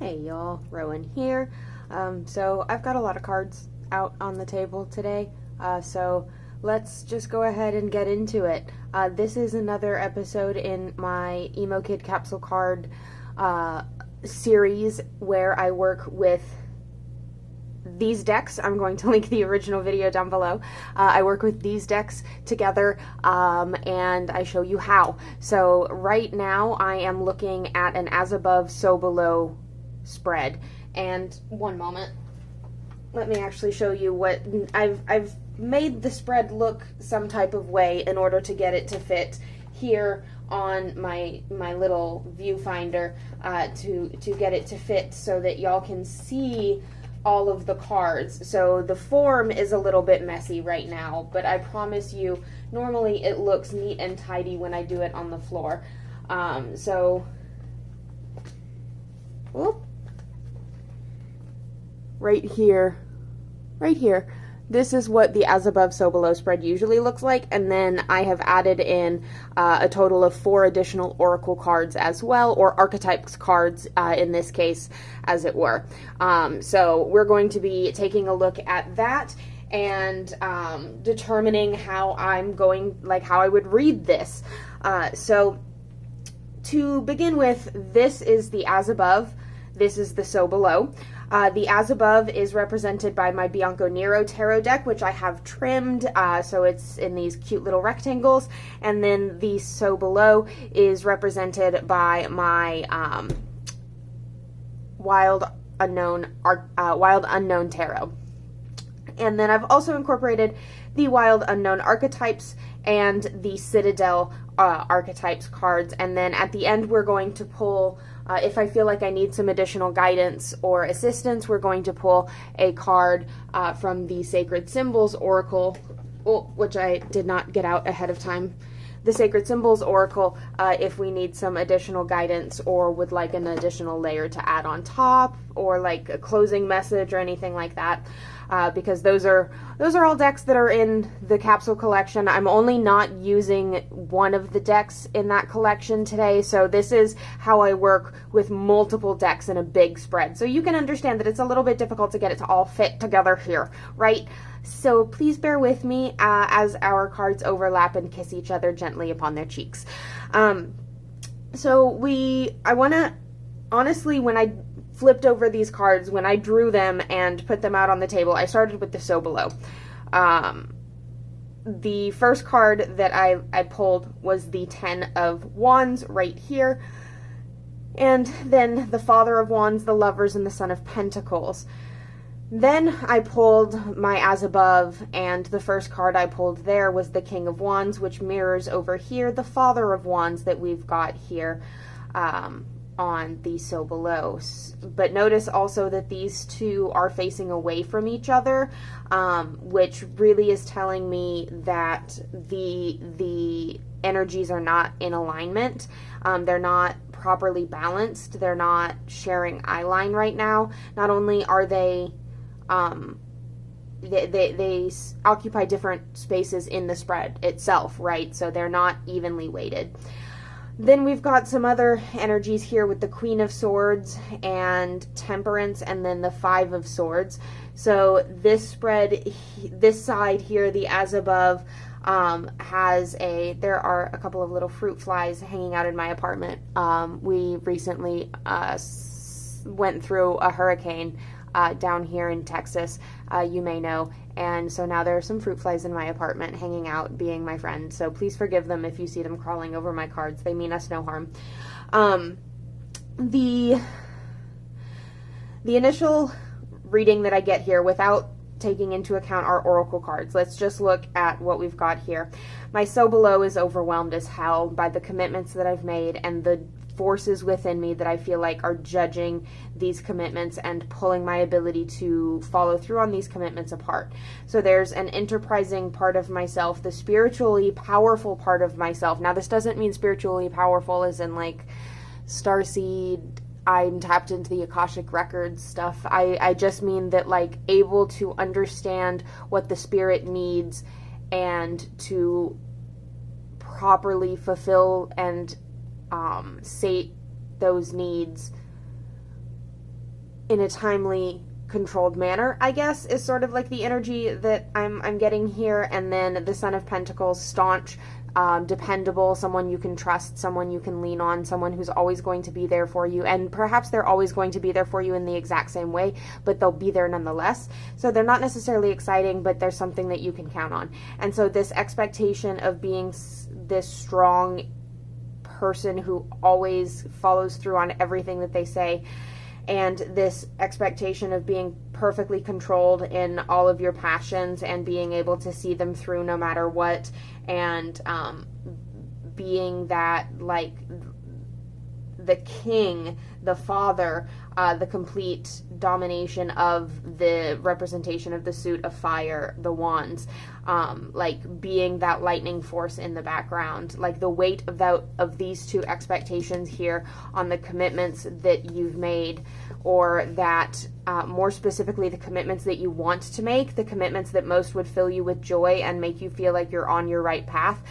Hey y'all, Rowan here. So I've got a lot of cards out on the table today, so let's just go ahead and get into it. This is another episode in my Emo Kid Capsule Card series where I work with these decks. I'm going to link the original video down below. I work with these decks together and I show you how. So right now I am looking at an as above, so below spread. And one moment, let me actually show you what I've made the spread look some type of way in order to get it to fit here on my little viewfinder to get it to fit so that y'all can see all of the cards. So the form is a little bit messy right now, but I promise you normally it looks neat and tidy when I do it on the floor. Whoop. Right here, this is what the as above, so below spread usually looks like, and then I have added in a total of 4 additional oracle cards as well, or archetypes cards in this case, as it were. So we're going to be taking a look at that and determining how I'm going, like how I would read this. So to begin with, this is the as above, this is the so below. The as above is represented by my Bianco Nero tarot deck, which I have trimmed, so it's in these cute little rectangles. And then the so below is represented by my Wild Unknown tarot. And then I've also incorporated the Wild Unknown archetypes and the Citadel archetypes cards. And then at the end, we're going to pull, if I feel like I need some additional guidance or assistance, we're going to pull a card from the Sacred Symbols Oracle, which I did not get out ahead of time. The Sacred Symbols Oracle, if we need some additional guidance or would like an additional layer to add on top, or like a closing message or anything like that. Because those are all decks that are in the capsule collection. I'm only not using one of the decks in that collection today, so this is how I work with multiple decks in a big spread. So you can understand that it's a little bit difficult to get it to all fit together here, right? So please bear with me as our cards overlap and kiss each other gently upon their cheeks. I want to, honestly, when I flipped over these cards, when I drew them and put them out on the table, I started with the so below. The first card that I pulled was the 10 of Wands right here, and then the Father of Wands, the Lovers, and the Son of Pentacles. Then I pulled my as above, and the first card I pulled there was the King of Wands, which mirrors over here the Father of Wands that we've got here on the so below. But notice also that these two are facing away from each other, which really is telling me that the energies are not in alignment. They're not properly balanced. They're not sharing eye line right now. Not only are they they occupy different spaces in the spread itself, right? So they're not evenly weighted. Then we've got some other energies here with the Queen of Swords and Temperance, and then the 5 of Swords. So this spread, this side here, the as above, there are a couple of little fruit flies hanging out in my apartment. We recently went through a hurricane down here in Texas, you may know, and so now there are some fruit flies in my apartment hanging out, being my friend, so please forgive them if you see them crawling over my cards. They mean us no harm. The initial reading that I get here, without taking into account our oracle cards, let's just look at what we've got here. My so below is overwhelmed as hell by the commitments that I've made and the forces within me that I feel like are judging these commitments and pulling my ability to follow through on these commitments apart. So there's an enterprising part of myself, the spiritually powerful part of myself. Now this doesn't mean spiritually powerful as in like starseed, I'm tapped into the Akashic Records stuff. I just mean that, like, able to understand what the spirit needs and to properly fulfill and sate those needs in a timely, controlled manner, I guess, is sort of like the energy that I'm getting here. And then the Son of Pentacles, staunch, dependable, someone you can trust, someone you can lean on, someone who's always going to be there for you. And perhaps they're always going to be there for you in the exact same way, but they'll be there nonetheless. So they're not necessarily exciting, but there's something that you can count on. And so this expectation of being this strong person who always follows through on everything that they say, and this expectation of being perfectly controlled in all of your passions and being able to see them through no matter what, and being that, like, the king, the father, the complete domination of the representation of the suit of fire, the wands, like being that lightning force in the background, like the weight of these two expectations here on the commitments that you've made, or that more specifically the commitments that you want to make, the commitments that most would fill you with joy and make you feel like you're on your right path.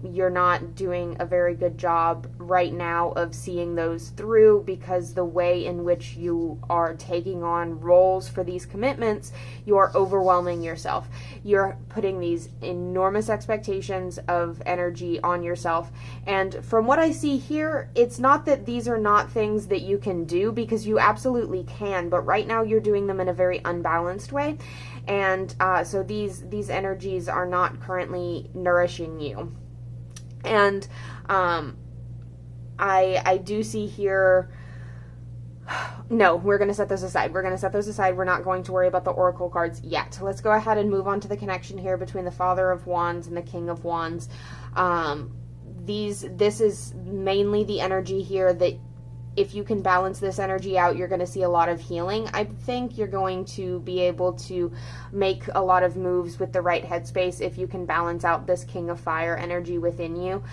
You're not doing a very good job right now of seeing those through, because the way in which you are taking on roles for these commitments, you are overwhelming yourself. You're putting these enormous expectations of energy on yourself. And from what I see here, it's not that these are not things that you can do, because you absolutely can, but right now you're doing them in a very unbalanced way. And so these energies are not currently nourishing you. And I do see here, no, we're going to set those aside. We're going to set those aside. We're not going to worry about the oracle cards yet. Let's go ahead and move on to the connection here between the Father of Wands and the King of Wands. This is mainly the energy here that if you can balance this energy out, you're going to see a lot of healing. I think you're going to be able to make a lot of moves with the right headspace if you can balance out this King of Fire energy within you.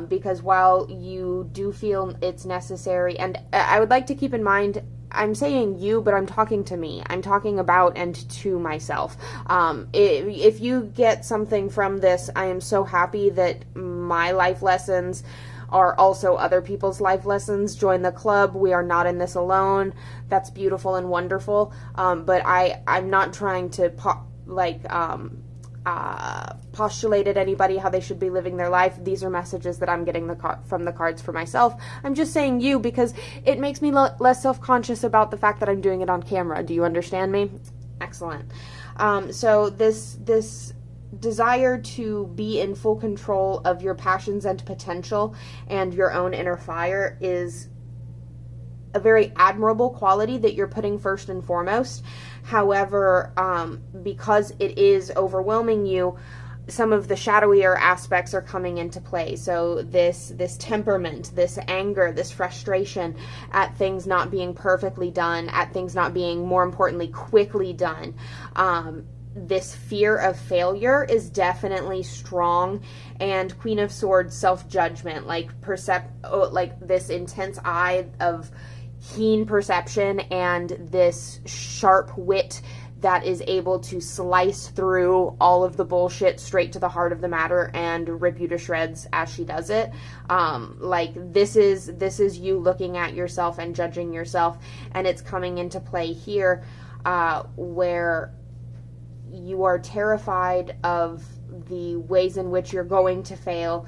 Because while you do feel it's necessary, and I would like to keep in mind, I'm saying you, but I'm talking to me. I'm talking about and to myself. If you get something from this, I am so happy that my life lessons are also other people's life lessons. Join the club. We are not in this alone. That's beautiful and wonderful. But I'm not trying to postulate at anybody how they should be living their life. These are messages that I'm getting from the cards for myself. I'm just saying you because it makes me less self-conscious about the fact that I'm doing it on camera. Do you understand me? Excellent. So this desire to be in full control of your passions and potential and your own inner fire is a very admirable quality that you're putting first and foremost. However, because it is overwhelming you, some of the shadowier aspects are coming into play. So this temperament, this anger, this frustration at things not being perfectly done, at things not being, more importantly, quickly done, this fear of failure is definitely strong. And Queen of Swords, self-judgment, like this intense eye of keen perception and this sharp wit that is able to slice through all of the bullshit straight to the heart of the matter and rip you to shreds as she does it. This is you looking at yourself and judging yourself, and it's coming into play here where you are terrified of the ways in which you're going to fail,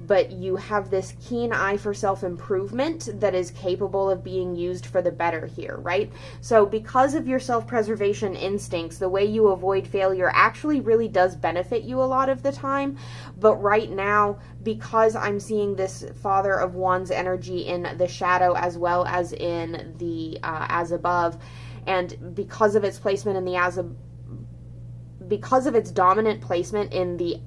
but you have this keen eye for self-improvement that is capable of being used for the better here, right? So because of your self-preservation instincts, the way you avoid failure actually really does benefit you a lot of the time. But right now, because I'm seeing this Father of Wands energy in the shadow as well as in the as above, and because of its placement in the because of its dominant placement in the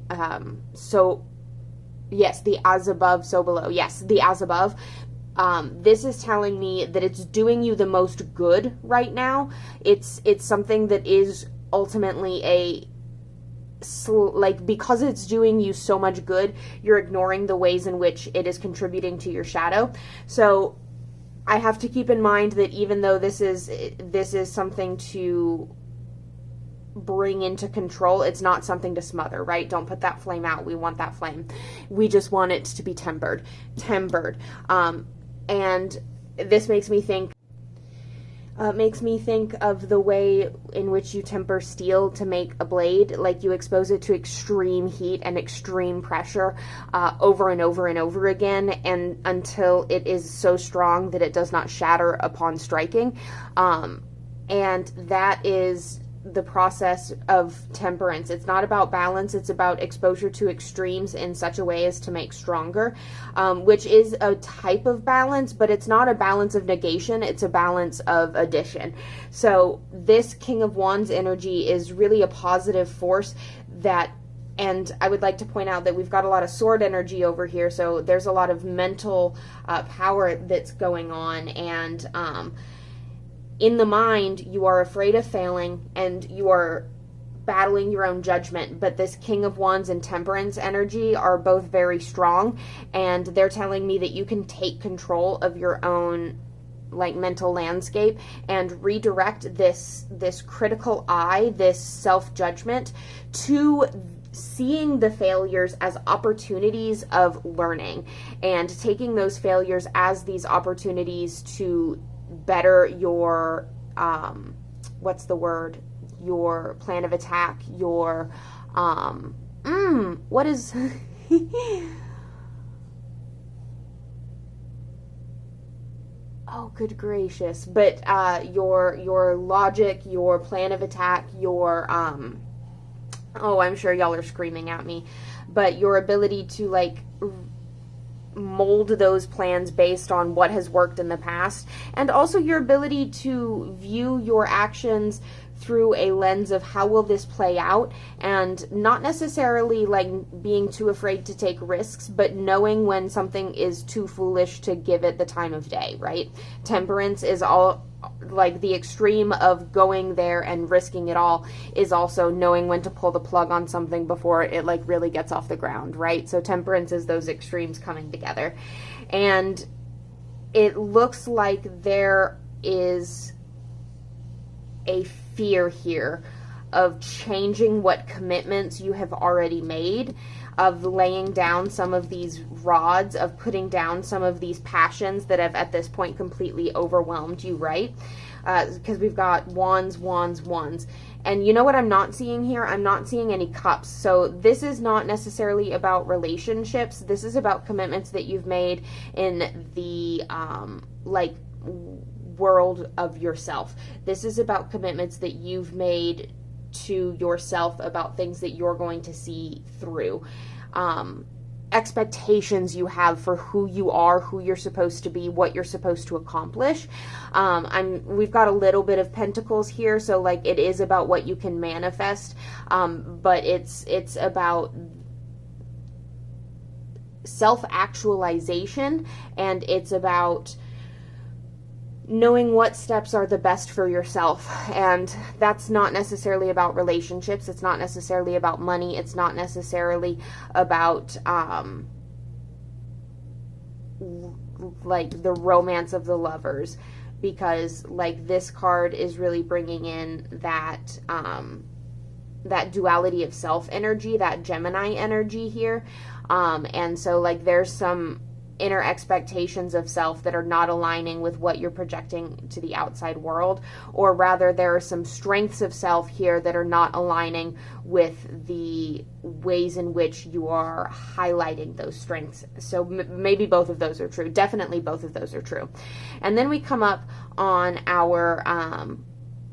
the as above, so below. Yes, the as above. This is telling me that it's doing you the most good right now. It's something that is ultimately because it's doing you so much good, you're ignoring the ways in which it is contributing to your shadow. So I have to keep in mind that even though this is something to bring into control, it's not something to smother, right? Don't put that flame out. We want that flame. We just want it to be tempered. And this makes me think, Makes me think of the way in which you temper steel to make a blade. Like, you expose it to extreme heat and extreme pressure over and over and over again, and until it is so strong that it does not shatter upon striking. And that is the process of temperance. It's not about balance, it's about exposure to extremes in such a way as to make stronger, which is a type of balance, but it's not a balance of negation, it's a balance of addition. So this King of Wands energy is really a positive force that, and I would like to point out that we've got a lot of sword energy over here, so there's a lot of mental power that's going on, and in the mind, you are afraid of failing and you are battling your own judgment. But this King of Wands and Temperance energy are both very strong, and they're telling me that you can take control of your own like mental landscape and redirect this critical eye, this self-judgment, to seeing the failures as opportunities of learning, and taking those failures as these opportunities to better your what's the word, your plan of attack, your what is oh good gracious, but your logic, your plan of attack, your oh, I'm sure y'all are screaming at me, but your ability to like mold those plans based on what has worked in the past, and also your ability to view your actions through a lens of how will this play out, and not necessarily like being too afraid to take risks, but knowing when something is too foolish to give it the time of day, right? Temperance is all like the extreme of going there and risking it all, is also knowing when to pull the plug on something before it like really gets off the ground, right? So temperance is those extremes coming together. And it looks like there is a fear here of changing what commitments you have already made, of laying down some of these rods, of putting down some of these passions that have at this point completely overwhelmed you, right? Because we've got wands, wands, wands. And you know what I'm not seeing here? I'm not seeing any cups. So this is not necessarily about relationships. This is about commitments that you've made in the like world of yourself. This is about commitments that you've made to yourself about things that you're going to see through. Expectations you have for who you are, who you're supposed to be, what you're supposed to accomplish. We've got a little bit of pentacles here, so like it is about what you can manifest, but it's about self-actualization, and it's about knowing what steps are the best for yourself. And that's not necessarily about relationships, it's not necessarily about money, it's not necessarily about like the romance of the lovers, because like this card is really bringing in that that duality of self energy, that Gemini energy here, and so like there's some inner expectations of self that are not aligning with what you're projecting to the outside world, or rather there are some strengths of self here that are not aligning with the ways in which you are highlighting those strengths. So maybe both of those are true. Definitely both of those are true. And then we come up on our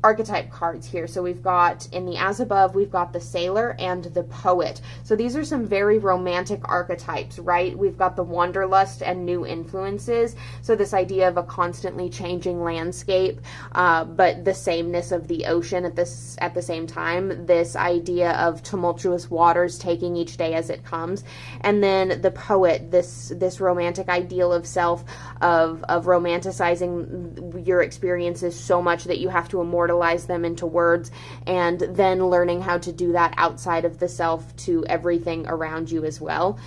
archetype cards here. So we've got, in the As Above, we've got the Sailor and the Poet. So these are some very romantic archetypes, right? We've got the Wanderlust and New Influences. So this idea of a constantly changing landscape, but the sameness of the ocean at the same time. This idea of tumultuous waters taking each day as it comes. And then the Poet, this romantic ideal of self, of romanticizing your experiences so much that you have to immortalize them into words, and then learning how to do that outside of the self to everything around you as well.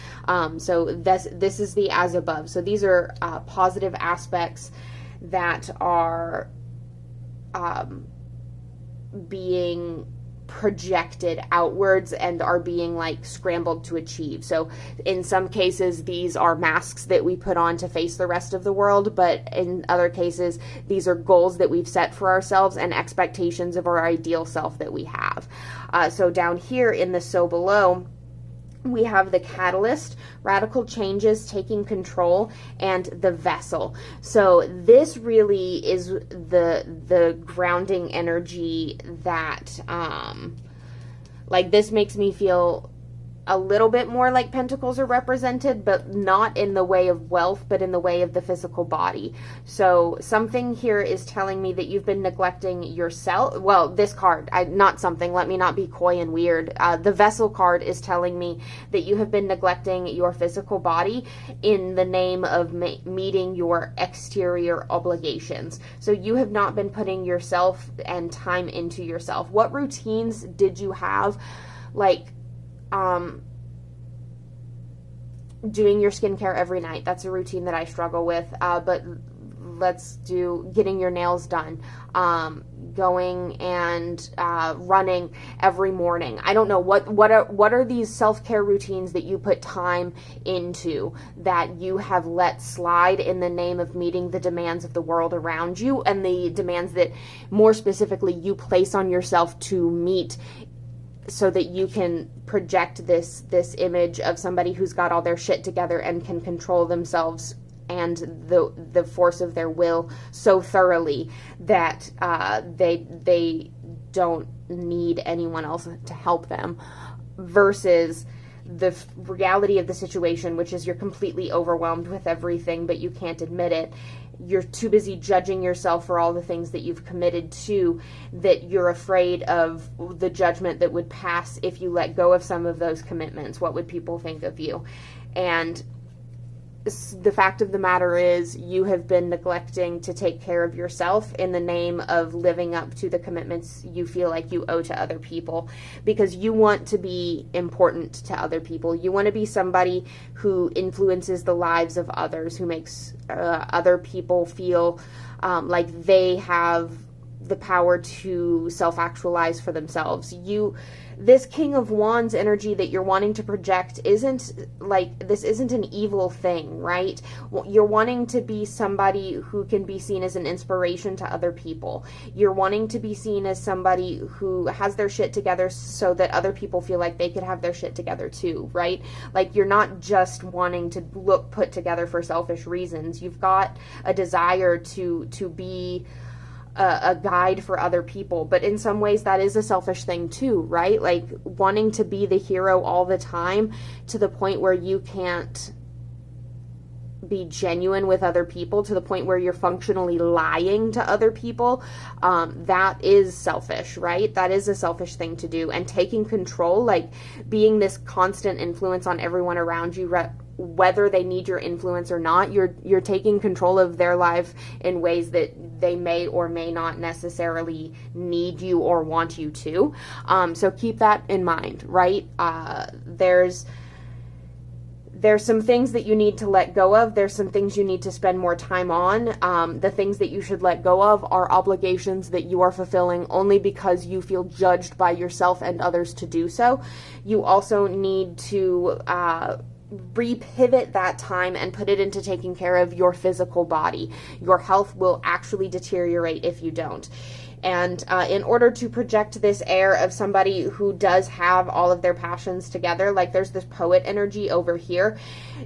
So this is the As Above. So these are positive aspects that are being projected outwards and are being like scrambled to achieve. So in some cases these are masks that we put on to face the rest of the world, but in other cases these are goals that we've set for ourselves and expectations of our ideal self that we have. So down here in the So Below, we have the Catalyst, Radical Changes, Taking Control, and the Vessel. So this really is the grounding energy that, like, this makes me feel a little bit more like Pentacles are represented, but not in the way of wealth, but in the way of the physical body. So something here is telling me that you've been neglecting yourself. Well, this card, not something, let me not be coy and weird. The Vessel card is telling me that you have been neglecting your physical body in the name of meeting your exterior obligations. So you have not been putting yourself and time into yourself. What routines did you have? Like, doing your skincare every night. That's a routine that I struggle with. But let's do getting your nails done, going and running every morning. I don't know what are these self-care routines that you put time into that you have let slide in the name of meeting the demands of the world around you and the demands that more specifically you place on yourself to meet, so that you can project this image of somebody who's got all their shit together and can control themselves and the force of their will so thoroughly that they don't need anyone else to help them, versus the reality of the situation, which is you're completely overwhelmed with everything, but you can't admit it. You're too busy judging yourself for all the things that you've committed to, that you're afraid of the judgment that would pass if you let go of some of those commitments. What would people think of you? And the fact of the matter is you have been neglecting to take care of yourself in the name of living up to the commitments you feel like you owe to other people, because you want to be important to other people. You want to be somebody who influences the lives of others, who makes other people feel like they have the power to self-actualize for themselves. This King of Wands energy that you're wanting to project isn't an evil thing, right? You're wanting to be somebody who can be seen as an inspiration to other people. You're wanting to be seen as somebody who has their shit together so that other people feel like they could have their shit together too, right? Like, you're not just wanting to look put together for selfish reasons. You've got a desire to be a guide for other people, but in some ways that is a selfish thing too, right? Like, wanting to be the hero all the time to the point where you can't be genuine with other people, to the point where you're functionally lying to other people, that is selfish, right? That is a selfish thing to do. And taking control, like being this constant influence on everyone around you, whether they need your influence or not, you're taking control of their life in ways that they may or may not necessarily need you or want you to. So keep that in mind, right? There's some things that you need to let go of. There's some things you need to spend more time on. The things that you should let go of are obligations that you are fulfilling only because you feel judged by yourself and others to do so. You also need to repivot that time and put it into taking care of your physical body. Your health will actually deteriorate if you don't. And in order to project this air of somebody who does have all of their passions together, like there's this poet energy over here.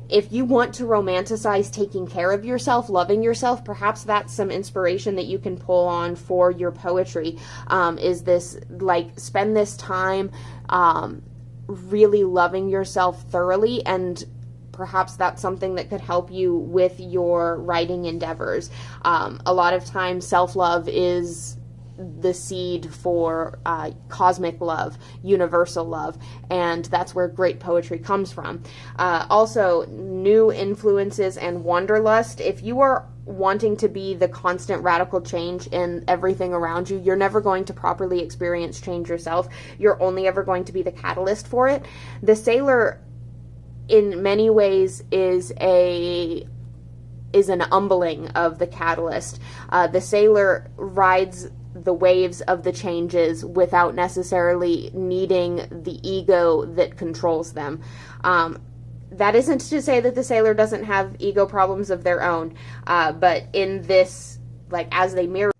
If you want to romanticize taking care of yourself, loving yourself, perhaps that's some inspiration that you can pull on for your poetry. Is this, like, spend this time really loving yourself thoroughly, and perhaps that's something that could help you with your writing endeavors. A lot of times self-love is the seed for cosmic love, universal love, and that's where great poetry comes from. Also, new influences and wanderlust. If you are wanting to be the constant radical change in everything around you, you're never going to properly experience change yourself. You're only ever going to be the catalyst for it. The Sailor, in many ways, is an humbling of the catalyst. The Sailor rides the waves of the changes without necessarily needing the ego that controls them. That isn't to say that the sailor doesn't have ego problems of their own, but in this, like, as they mirror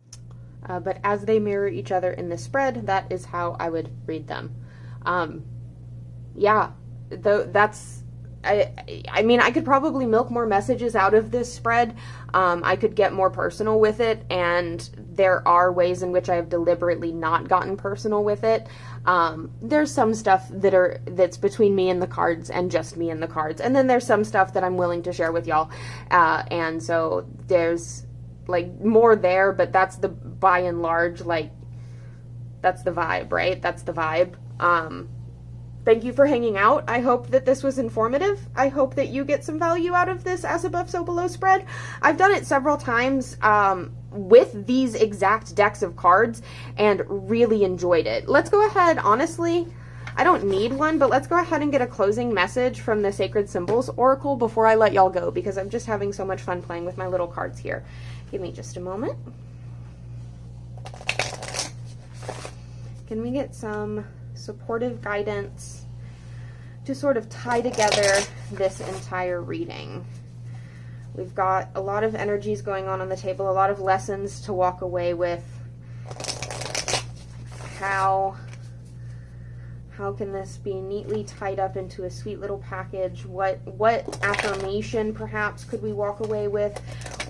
each other in this spread, that is how I would read them. Yeah, that's, I mean, I could probably milk more messages out of this spread. I could get more personal with it, and there are ways in which I have deliberately not gotten personal with it. There's some stuff that's between me and the cards and just me and the cards, and then there's some stuff that I'm willing to share with y'all, and so there's like more there, but that's the, by and large, like, that's the vibe, right? That's the vibe. Thank you for hanging out. I hope that this was informative. I hope that you get some value out of this As Above, So Below spread. I've done it several times with these exact decks of cards and really enjoyed it. Let's go ahead, honestly, I don't need one, but let's go ahead and get a closing message from the Sacred Symbols Oracle before I let y'all go, because I'm just having so much fun playing with my little cards here. Give me just a moment. Can we get some supportive guidance to sort of tie together this entire reading? We've got a lot of energies going on the table, a lot of lessons to walk away with. How can this be neatly tied up into a sweet little package? What affirmation perhaps could we walk away with?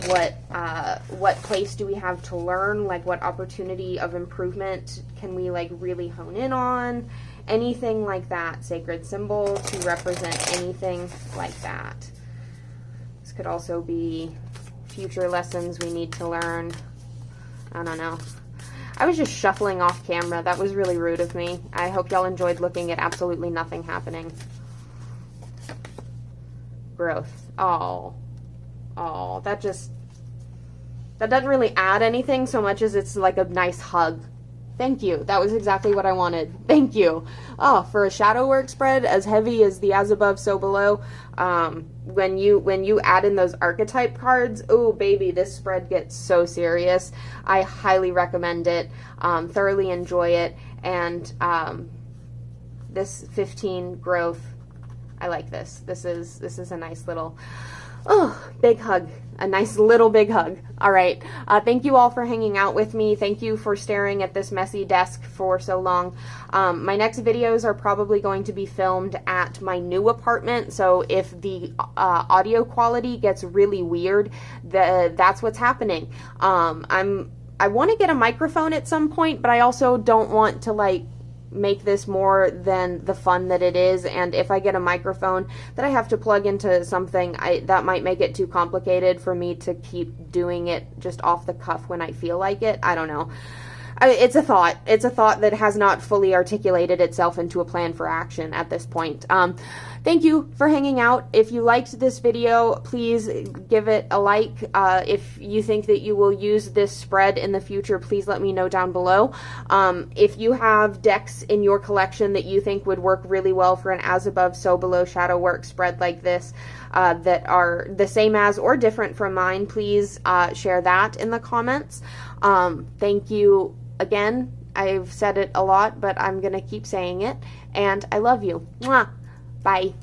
What place do we have to learn? Like, what opportunity of improvement can we, like, really hone in on? Anything like that. Sacred symbol to represent anything like that. This could also be future lessons we need to learn. I don't know. I was just shuffling off camera. That was really rude of me. I hope y'all enjoyed looking at absolutely nothing happening. Growth. Oh, that doesn't really add anything so much as it's like a nice hug. Thank you. That was exactly what I wanted. Thank you. Oh, for a shadow work spread as heavy as the As Above, So Below, when you add in those archetype cards, oh baby, this spread gets so serious. I highly recommend it. Thoroughly enjoy it. And this 15 growth, I like this. This is a nice little, big hug. A nice little big hug. All right. Thank you all for hanging out with me. Thank you for staring at this messy desk for so long. My next videos are probably going to be filmed at my new apartment. So if the audio quality gets really weird, that's what's happening. I want to get a microphone at some point, but I also don't want to, like, make this more than the fun that it is. And if I get a microphone that I have to plug into something, that might make it too complicated for me to keep doing it just off the cuff when I feel like it. I don't know. It's a thought. It's a thought that has not fully articulated itself into a plan for action at this point. Thank you for hanging out. If you liked this video, please give it a like. If you think that you will use this spread in the future, please let me know down below. If you have decks in your collection that you think would work really well for an As Above, So Below shadow work spread like this, that are the same as or different from mine, please share that in the comments. Thank you again. I've said it a lot, but I'm going to keep saying it. And I love you. Mwah. Bye.